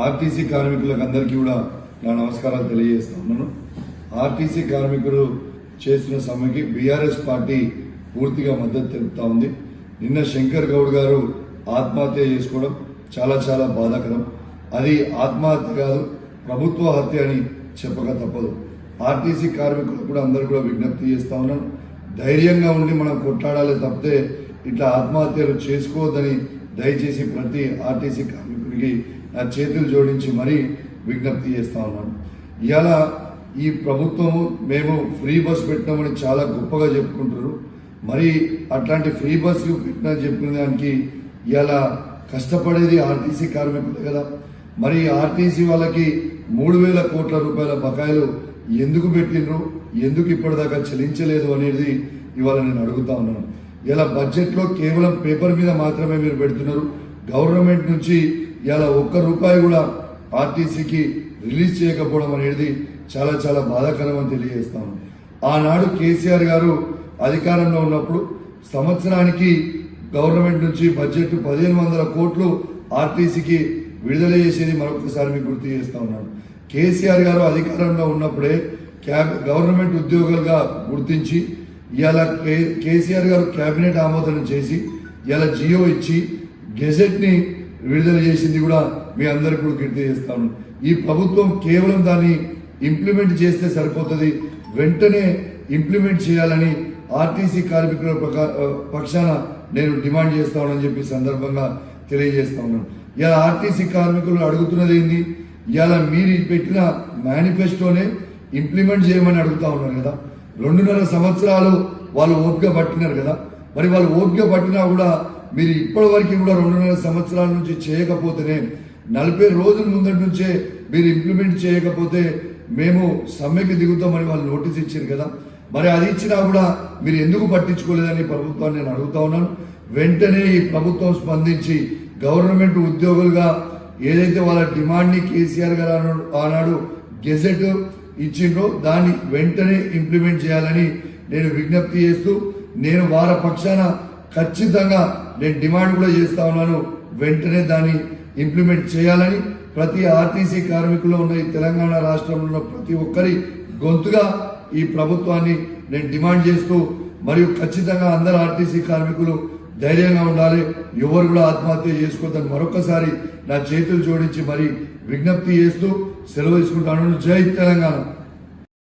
RTC కార్మికులకు అందరికీ కూడా నా నమస్కారాలు తెలియజేస్తా ఉన్నాను. ఆర్టీసీ కార్మికులు చేస్తున్న సమ్మెకి బీఆర్ఎస్ పార్టీ పూర్తిగా మద్దతు తెలుపుతా ఉంది. నిన్న శంకర్ గౌడ్ గారు ఆత్మహత్య చేసుకోవడం చాలా బాధాకరం. అది ఆత్మహత్య కాదు, ప్రభుత్వ హత్య అని చెప్పక తప్పదు. ఆర్టీసీ కార్మికులు కూడా అందరూ కూడా విజ్ఞప్తి చేస్తా ఉన్నాను, ధైర్యంగా ఉండి మనం కొట్లాడాలి తప్పితే ఇట్లా ఆత్మహత్యలు చేసుకోవద్దని దయచేసి ప్రతి ఆర్టీసీ కార్మికుడికి నా చేతులు జోడించి మరీ విజ్ఞప్తి చేస్తా ఉన్నాను. ఇవాళ ఈ ప్రభుత్వము మేము ఫ్రీ బస్ పెట్టినామని చాలా గొప్పగా చెప్పుకుంటారు. మరి అట్లాంటి ఫ్రీ బస్సులు పెట్టినా చెప్పుకునే దానికి ఇవాళ కష్టపడేది ఆర్టీసీ కార్మికులే కదా. మరి ఆర్టీసీ వాళ్ళకి 3,000 కోట్ల రూపాయల బకాయిలు ఎందుకు పెట్టినరు, ఎందుకు ఇప్పటిదాకా చెల్లించలేదు అనేది ఇవాళ నేను అడుగుతా ఉన్నాను. ఇలా బడ్జెట్లో కేవలం పేపర్ మీద మాత్రమే మీరు పెడుతున్నారు. గవర్నమెంట్ నుంచి ఇలా ₹1 కూడా ఆర్టీసీకి రిలీజ్ చేయకపోవడం అనేది చాలా బాధాకరం అని తెలియజేస్తాను. ఆనాడు కేసీఆర్ గారు అధికారంలో ఉన్నప్పుడు సంవత్సరానికి గవర్నమెంట్ నుంచి బడ్జెట్ 1,500 కోట్లు ఆర్టీసీకి విడుదల చేసేది మరొకసారి మీకు గుర్తు చేస్తా ఉన్నాను. కేసీఆర్ గారు అధికారంలో ఉన్నప్పుడే గవర్నమెంట్ ఉద్యోగులుగా గుర్తించి ఇవాళ కేసీఆర్ గారు కేబినెట్ ఆమోదనం చేసి ఇవాళ జియో ఇచ్చి గెజెట్ ని విడుదల చేసింది కూడా మీ అందరికీ కూడా గుర్తు చేస్తాను. ఈ ప్రభుత్వం కేవలం దాన్ని ఇంప్లిమెంట్ చేస్తే సరిపోతుంది, వెంటనే ఇంప్లిమెంట్ చేయాలని ఆర్టీసీ కార్మికుల పక్షాన నేను డిమాండ్ చేస్తానని చెప్పి సందర్భంగా తెలియజేస్తా ఉన్నాను. ఇలా ఆర్టీసీ కార్మికులు అడుగుతున్నది ఏంది, ఇవాళ మీరు పెట్టిన మేనిఫెస్టోనే ఇంప్లిమెంట్ చేయమని అడుగుతా ఉన్నారు కదా. 2.5 సంవత్సరాలు వాళ్ళు ఓపిక పట్టినారు కదా. మరి వాళ్ళు ఓపిక పట్టినా కూడా మీరు ఇప్పటి వరకు కూడా 2.5 సంవత్సరాల నుంచి చేయకపోతేనే 40 రోజుల ముందటి నుంచే మీరు ఇంప్లిమెంట్ చేయకపోతే మేము సమ్మెకి దిగుతామని వాళ్ళు నోటీస్ ఇచ్చారు కదా. మరి అది ఇచ్చినా కూడా మీరు ఎందుకు పట్టించుకోలేదని ప్రభుత్వాన్ని నేను అడుగుతా ఉన్నాను. వెంటనే ఈ ప్రభుత్వం స్పందించి గవర్నమెంట్ ఉద్యోగులుగా ఏదైతే వాళ్ళ డిమాండ్ని కేసీఆర్ గారు ఆనాడు గెజెట్ ఇచ్చిండ్రో దాన్ని వెంటనే ఇంప్లిమెంట్ చేయాలని నేను విజ్ఞప్తి చేస్తూ, నేను వారి పక్షాన ఖచ్చితంగా నేను డిమాండ్ కూడా చేస్తా ఉన్నాను. వెంటనే దాన్ని ఇంప్లిమెంట్ చేయాలని ప్రతి ఆర్టీసీ కార్మికుల్లో ఉన్న ఈ తెలంగాణ రాష్ట్రంలో ఉన్న ప్రతి ఒక్కరి గొంతుగా ఈ ప్రభుత్వాన్ని నేను డిమాండ్ చేస్తూ, మరియు ఖచ్చితంగా అందరు ఆర్టీసీ కార్మికులు ధైర్యంగా ఉండాలి, ఎవరు కూడా ఆత్మహత్య చేసుకోవద్దని మరొకసారి నా చేతులు జోడించి మరి విజ్ఞప్తి చేస్తూ సెలవు తీసుకుంటాను. జై తెలంగాణ.